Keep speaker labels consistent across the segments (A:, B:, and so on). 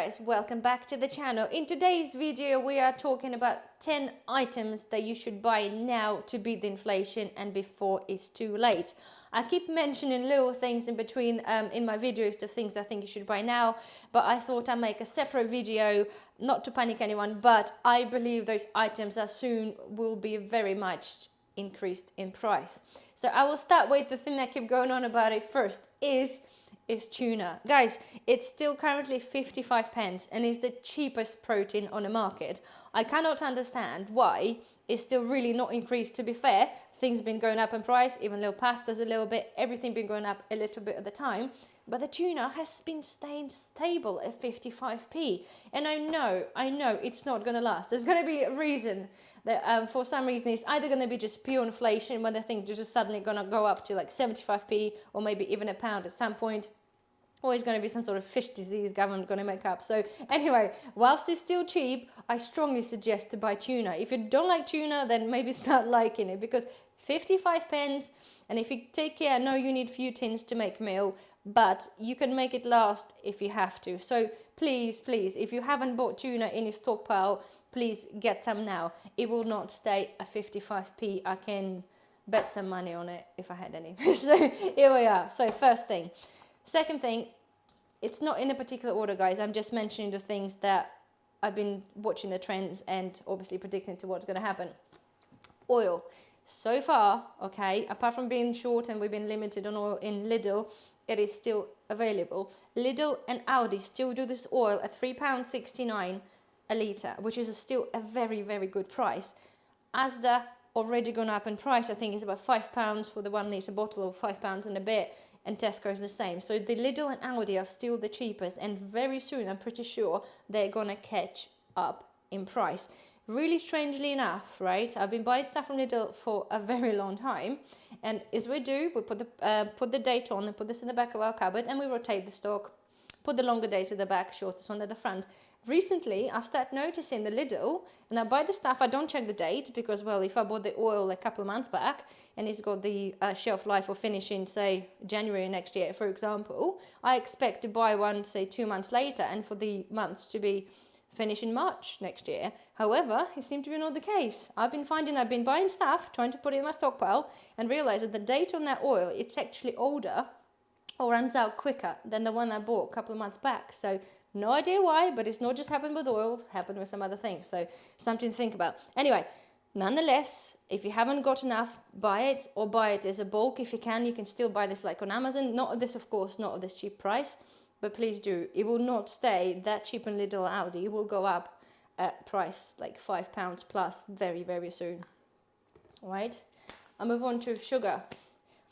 A: guys, welcome back to the channel. In today's video we are talking about 10 items that you should buy now to beat the inflation and before it's too late. I keep mentioning little things in between in my videos, the things I think you should buy now, but I thought I'd make a separate video, not to panic anyone, but I believe those items are soon will be very much increased in price. So I will start with the thing that keep going on about it first is tuna. Guys, it's still currently 55 pence and is the cheapest protein on the market. I cannot understand why it's still really not increased. To be fair, things been going up in price, even though pasta's a little bit, everything been going up a little bit at the time. But the tuna has been staying stable at 55p. And I know it's not going to last. There's going to be a reason that for some reason it's either going to be just pure inflation when the thing is just suddenly going to go up to like 75p or maybe even a pound at some point. Or it's going to be some sort of fish disease government going to make up. So anyway, whilst it's still cheap, I strongly suggest to buy tuna. If you don't like tuna, then maybe start liking it, because 55 pence, and if you take care, I know you need few tins to make a meal, but you can make it last if you have to. So please, if you haven't bought tuna in your stockpile, please get some now. It will not stay at 55p. I can bet some money on it if I had any. So here we are. So first thing. Second thing, it's not in a particular order, guys. I'm just mentioning the things that I've been watching the trends and obviously predicting to what's going to happen. Oil. So far, okay, apart from being short and we've been limited on oil in Lidl, it is still available. Lidl and Aldi still do this oil at £3.69 a litre, which is still a very, very good price. Asda already gone up in price. I think it's about £5 for the 1 litre bottle, or £5 and a bit. And Tesco's the same. So the Lidl and Aldi are still the cheapest, and very soon I'm pretty sure they're gonna catch up in price. Really strangely enough, right? I've been buying stuff from Lidl for a very long time, and as we do, we put the date on and put this in the back of our cupboard, and we rotate the stock, put the longer dates at the back, shortest one at the front. Recently, I've started noticing the Lidl, and I buy the stuff, I don't check the date, because, well, if I bought the oil a couple of months back, and it's got the shelf life or finishing, say, January next year, for example, I expect to buy one, say, 2 months later, and for the months to be finishing March next year. However, it seemed to be not the case. I've been buying stuff, trying to put it in my stockpile, and realize that the date on that oil, it's actually older, or runs out quicker than the one I bought a couple of months back. So no idea why, but it's not just happened with oil, happened with some other things. So something to think about. Anyway, nonetheless, if you haven't got enough, buy it, or buy it as a bulk if you can. You can still buy this like on Amazon. Not this, of course, not at this cheap price, but please do. It will not stay that cheap in Lidl or Aldi. It will go up at price like £5 plus very, very soon. All right, I'll move on to sugar.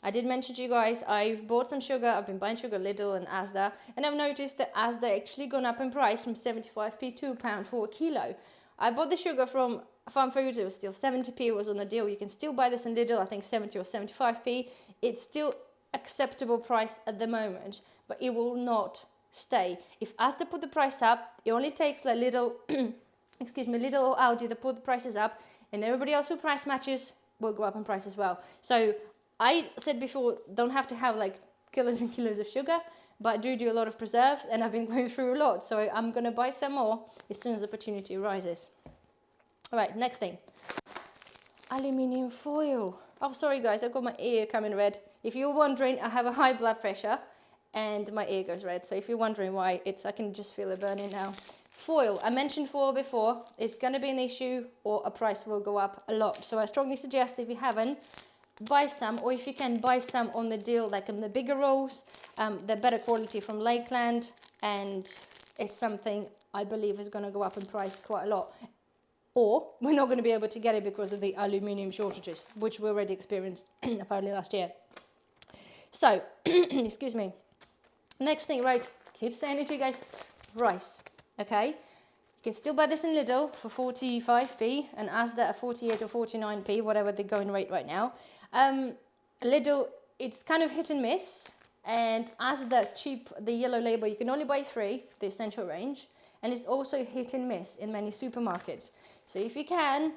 A: I did mention to you guys, I've bought some sugar. I've been buying sugar Lidl and Asda, and I've noticed that Asda actually gone up in price from 75p to £1 for a kilo. I bought the sugar from Farm Foods. It was still 70p. It was on a deal. You can still buy this in Lidl, I think 70 or 75p. It's still acceptable price at the moment, but it will not stay. If Asda put the price up, it only takes like Lidl, Lidl or Aldi to put the prices up, and everybody else who price matches will go up in price as well. So I said before, don't have to have like kilos and kilos of sugar, but I do a lot of preserves, and I've been going through a lot. So I'm going to buy some more as soon as opportunity arises. All right, next thing. Aluminium foil. Oh, sorry guys, I've got my ear coming red. If you're wondering, I have a high blood pressure and my ear goes red. So if you're wondering why, I can just feel it burning now. Foil, I mentioned foil before. It's going to be an issue, or a price will go up a lot. So I strongly suggest, if you haven't, buy some, or if you can, buy some on the deal, like in the bigger rolls. They're better quality from Lakeland, and it's something I believe is going to go up in price quite a lot. Or we're not going to be able to get it because of the aluminium shortages, which we already experienced apparently last year. So, excuse me. Next thing, right, keep saying it to you guys, rice, okay? You can still buy this in Lidl for 45p and Asda at 48 or 49p, whatever the going rate right now. Lidl, it's kind of hit and miss, and Asda cheap, the yellow label, you can only buy 3, the essential range, and it's also hit and miss in many supermarkets. So if you can,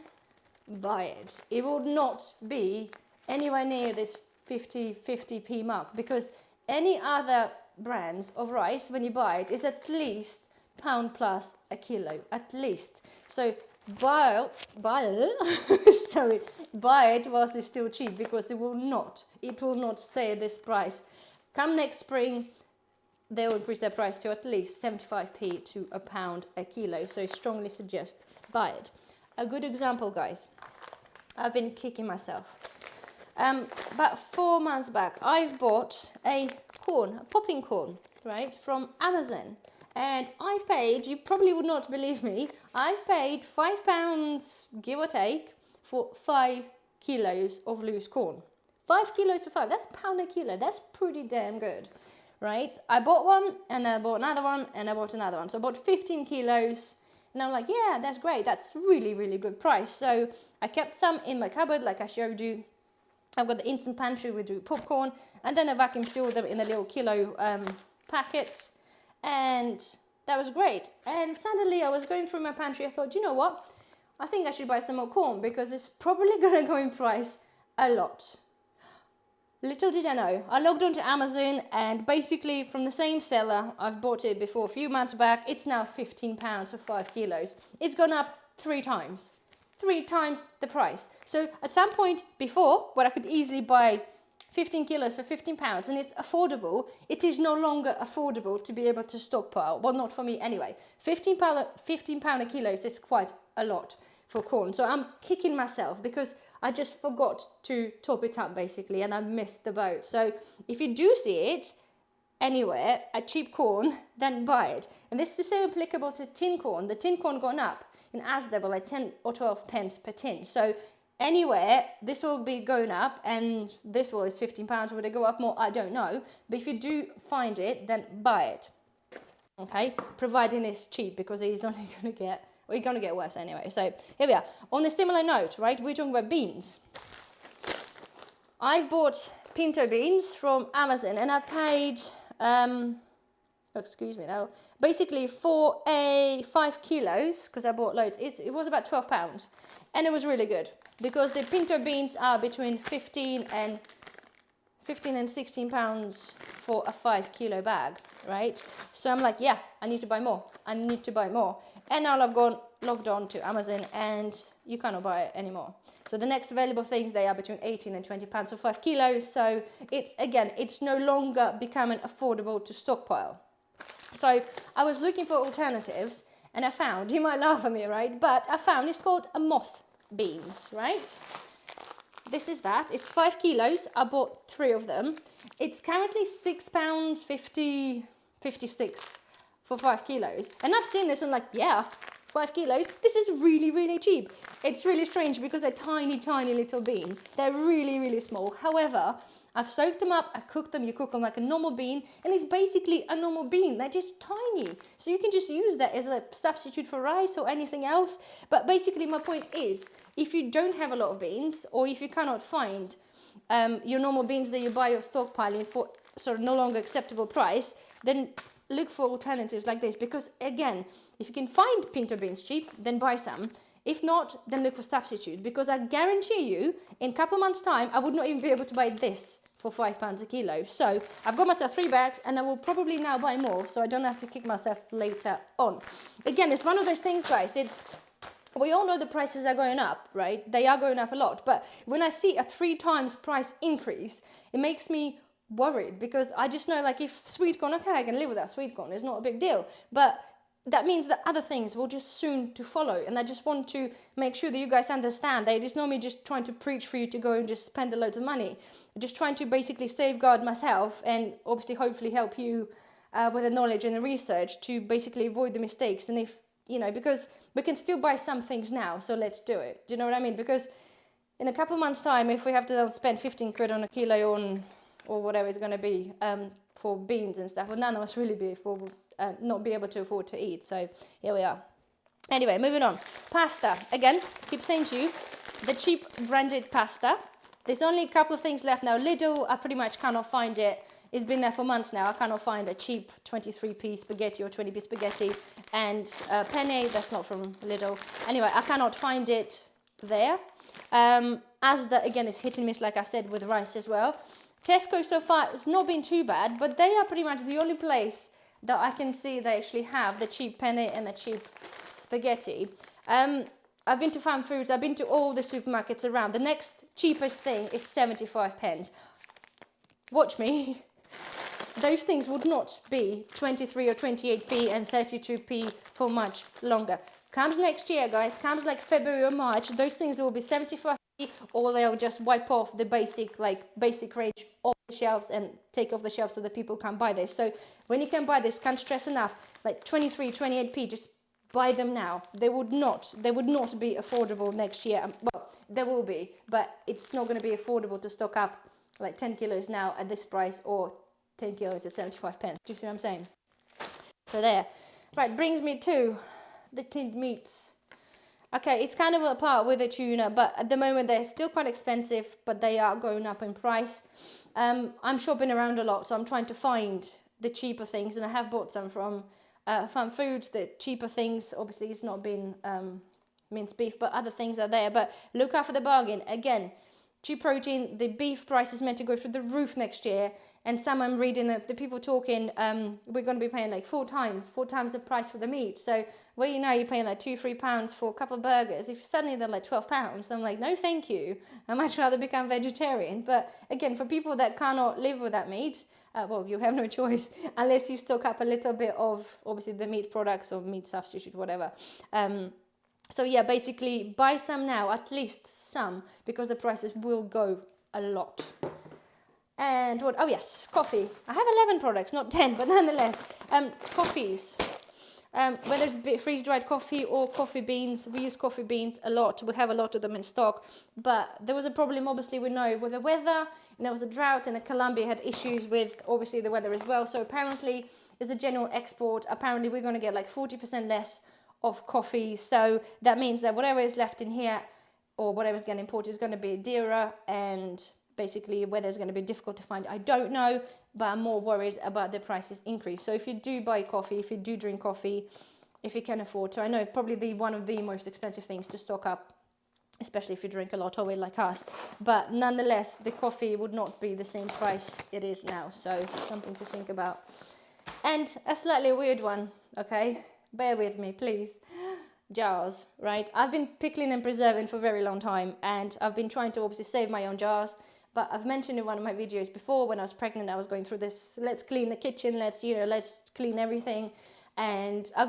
A: buy it. It will not be anywhere near this 50p mark, because any other brands of rice, when you buy it, is at least pound plus a kilo at least. So buy sorry, buy it whilst it's still cheap, because it will not stay at this price. Come next spring, they will increase their price to at least 75p to a pound a kilo. So I strongly suggest buy it. A good example, guys. I've been kicking myself. About 4 months back, I've bought a popping corn, right, from Amazon. And I've paid, you probably would not believe me, I've paid £5, give or take, for 5 kilos of loose corn. 5 kilos for 5, that's £1 a kilo. That's pretty damn good, right? I bought one, and I bought another one, and I bought another one. So I bought 15 kilos, and I'm like, yeah, that's great. That's really, really good price. So I kept some in my cupboard, like I showed you. I've got the instant pantry with the popcorn, and then I vacuum sealed them in the little kilo packets. And that was great. And suddenly I was going through my pantry. I thought, you know what? I think I should buy some more corn, because it's probably going to go in price a lot. Little did I know, I logged onto Amazon, and basically from the same seller, I've bought it before a few months back, it's now £15 for 5 kilos. It's gone up 3 times. 3 times the price. So at some point before, where I could easily buy 15 kilos for £15 and it's affordable, it is no longer affordable to be able to stockpile. Well, not for me anyway. £15 a kilo is quite a lot for corn. So I'm kicking myself because I just forgot to top it up basically, and I missed the boat. So if you do see it anywhere at cheap corn, then buy it. And this is the same applicable to tin corn. The tin corn gone up in Asda by like 10 or 12 pence per tin. So anywhere, this will be going up, and this is £15. Would it go up more? I don't know. But if you do find it, then buy it. Okay, providing it's cheap, because it's only going to get, well, it's going to get worse anyway. So here we are. On a similar note, right, we're talking about beans. I've bought pinto beans from Amazon, and I paid, excuse me now, basically for a 5 kilos, because I bought loads, it was about £12. And it was really good, because the pinto beans are between 15 and 16 pounds for a 5 kilo bag, right? So I'm like, yeah, I need to buy more. And now I've logged on to Amazon, and you cannot buy it anymore. So the next available things, they are between 18 and 20 pounds for 5 kilos. So it's no longer becoming affordable to stockpile. So I was looking for alternatives, and I found, you might laugh at me, right? But I found, it's called a moth beans, right? This is that. It's 5 kilos. I bought 3 of them. It's currently £6.56 for 5 kilos. And I've seen this and like, yeah, 5 kilos. This is really, really cheap. It's really strange because they're tiny, tiny little bean. They're really, really small. However, I've soaked them up, I cooked them, you cook them like a normal bean, and it's basically a normal bean. They're just tiny. So you can just use that as a substitute for rice or anything else. But basically my point is, if you don't have a lot of beans, or if you cannot find your normal beans that you buy or stockpiling for sort of no longer acceptable price, then look for alternatives like this. Because again, if you can find pinto beans cheap, then buy some. If not, then look for substitute, because I guarantee you, in a couple months' time, I would not even be able to buy this for £5 a kilo. So I've got myself 3 bags, and I will probably now buy more, so I don't have to kick myself later on. Again, it's one of those things, guys. We all know the prices are going up, right? They are going up a lot. But when I see a 3 times price increase, it makes me worried, because I just know, like, if sweet corn, okay, I can live without sweet corn. It's not a big deal. But that means that other things will just soon to follow. And I just want to make sure that you guys understand that it is not me just trying to preach for you to go and just spend a load of money. I'm just trying to basically safeguard myself, and obviously hopefully help you with the knowledge and the research to basically avoid the mistakes. And if, you know, because we can still buy some things now, so let's do it. Do you know what I mean? Because in a couple of months' time, if we have to spend 15 quid on a kilo on, or whatever it's going to be, for beans and stuff, well, none of us really not be able to afford to eat. So here we are. Anyway, moving on. Pasta. Again, keep saying to you, the cheap branded pasta. There's only a couple of things left now. Lidl, I pretty much cannot find it. It's been there for months now. I cannot find a cheap 23p spaghetti or 20p spaghetti. And penne, that's not from Lidl. Anyway, I cannot find it there. Asda, again, is hit and miss, like I said, with rice as well. Tesco so far, it's not been too bad, but they are pretty much the only place that I can see they actually have the cheap penne and the cheap spaghetti. I've been to Farm Foods, I've been to all the supermarkets around. The next cheapest thing is 75 pence. Watch me. Those things would not be 23 or 28p and 32p for much longer. Comes next year, guys, comes like February or March, those things will be 75p, or they'll just wipe off the basic range off the shelves and take off the shelves so that people can't buy this. So when you can buy this, can't stress enough, like 23, 28p, just buy them now. They would not be affordable next year. Well, there will be, but it's not going to be affordable to stock up like 10 kilos now at this price, or 10 kilos at 75 pence. Do you see what I'm saying? So there. Right, brings me to the tinned meats. Okay, it's kind of a part with the tuna, but at the moment they're still quite expensive, but they are going up in price. I'm shopping around a lot, so I'm trying to find the cheaper things, and I have bought some from Farm Foods. The cheaper things, obviously it's not been minced beef, but other things are there. But look out for the bargain. Again, cheap protein, the beef price is meant to go through the roof next year. And some I'm reading the people talking, we're going to be paying like four times the price for the meat. So where you're paying like £2-3 for a couple of burgers. If suddenly they're like £12, I'm like, no, thank you. I much rather become vegetarian. But again, for people that cannot live with that meat, well, you have no choice unless you stock up a little bit of obviously the meat products or meat substitute, whatever. So yeah, basically buy some now, at least some, because the prices will go a lot. And what? Oh yes, coffee. I have 11 products, not 10, but nonetheless, coffees. Whether it's freeze-dried coffee or coffee beans, we use coffee beans a lot. We have a lot of them in stock, but there was a problem, obviously, with the weather, and there was a drought, and Colombia had issues with, obviously, the weather as well. So apparently, there's a general export. Apparently, we're going to get like 40% less of coffee. So that means that whatever is left in here, or whatever's getting imported, is going to be dearer, and basically whether it's going to be difficult to find, I don't know, but I'm more worried about the prices increase. So if you do buy coffee, if you do drink coffee, if you can afford to, I know probably one of the most expensive things to stock up, especially if you drink a lot of it like us, but nonetheless the coffee would not be the same price it is now, so something to think about. And a slightly weird one, okay, bear with me please. Jars, right? I've been pickling and preserving for a very long time, and I've been trying to obviously save my own jars. But I've mentioned in one of my videos before, when I was pregnant, I was going through this, let's clean the kitchen, let's clean everything. And I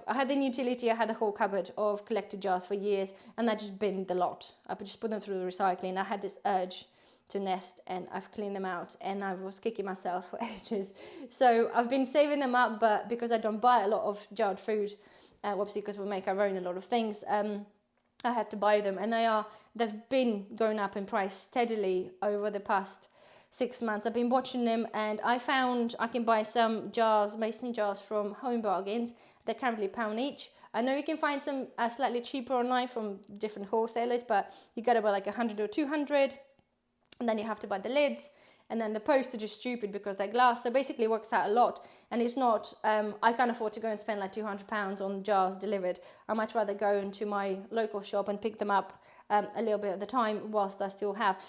A: had an utility, I had a whole cupboard of collected jars for years, and I just binned the lot. I just put them through the recycling. I had this urge to nest, and I've cleaned them out, and I was kicking myself for ages. So I've been saving them up, but because I don't buy a lot of jarred food, obviously because we make our own a lot of things, I had to buy them, and they've been going up in price steadily over the past 6 months. I've been watching them, and I found I can buy some jars, mason jars from Home Bargains. They're currently £1 each. I know you can find some slightly cheaper online from different wholesalers, but you gotta buy like 100 or 200, and then you have to buy the lids. And then the postage is stupid because they're glass. So basically it works out a lot. And it's not, I can't afford to go and spend like £200 on jars delivered. I much rather go into my local shop and pick them up a little bit at the time whilst I still have,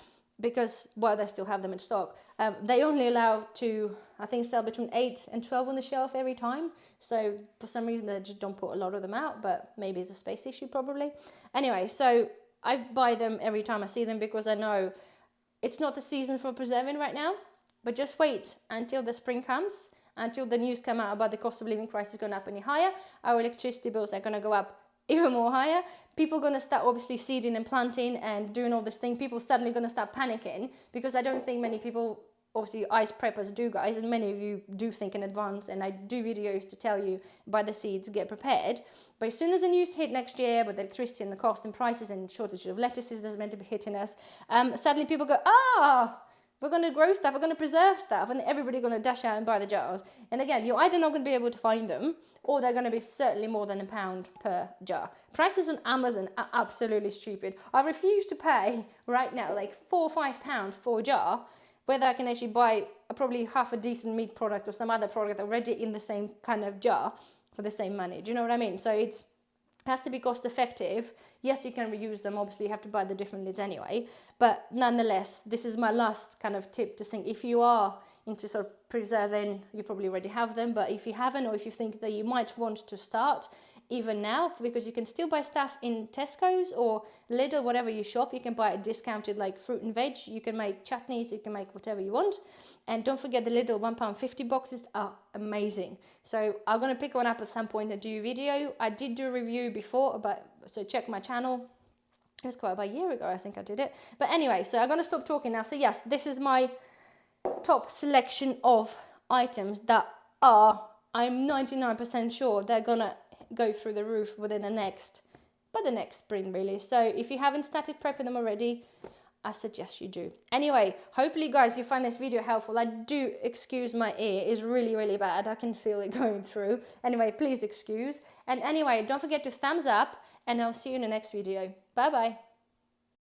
A: because, well, they still have them in stock. They only allow to, I think, sell between 8 and 12 on the shelf every time. So for some reason they just don't put a lot of them out, but maybe it's a space issue probably. Anyway, so I buy them every time I see them because I know it's not the season for preserving right now, but just wait until the spring comes, until the news come out about the cost of living crisis going up any higher. Our electricity bills are going to go up even more higher. People are going to start obviously seeding and planting and doing all this thing. People suddenly going to start panicking, because I don't think many people, obviously ice preppers do, guys, and many of you do think in advance, and I do videos to tell you buy the seeds, get prepared. But as soon as the news hit next year with electricity and the cost and prices and shortage of lettuces that's meant to be hitting us, suddenly people go, we're going to grow stuff, we're going to preserve stuff, and everybody's going to dash out and buy the jars. And again, you're either not going to be able to find them, or they're going to be certainly more than £1 per jar. Prices on Amazon are absolutely stupid. I refuse to pay right now like £4 or £5 for a jar, whether I can actually buy probably half a decent meat product or some other product already in the same kind of jar for the same money. Do you know what I mean? So it has to be cost effective. Yes, you can reuse them. Obviously, you have to buy the different lids anyway. But nonetheless, this is my last kind of tip to think, if you are into sort of preserving, you probably already have them, but if you haven't, or if you think that you might want to start even now, because you can still buy stuff in Tesco's or Lidl, whatever you shop, you can buy a discounted like fruit and veg, you can make chutneys, you can make whatever you want. And don't forget the little £1.50 boxes are amazing. So I'm going to pick one up at some point and do a video. I did do a review before, so check my channel. It was quite about a year ago, I think I did it. But anyway, so I'm going to stop talking now. So yes, this is my top selection of items that are, I'm 99% sure they're going to go through the roof within the next spring really. So if you haven't started prepping them already, I suggest you do. Anyway, hopefully guys you find this video helpful. I do excuse my ear, it's really, really bad. I can feel it going through. Anyway, please excuse. And anyway, don't forget to thumbs up, and I'll see you in the next video. Bye bye.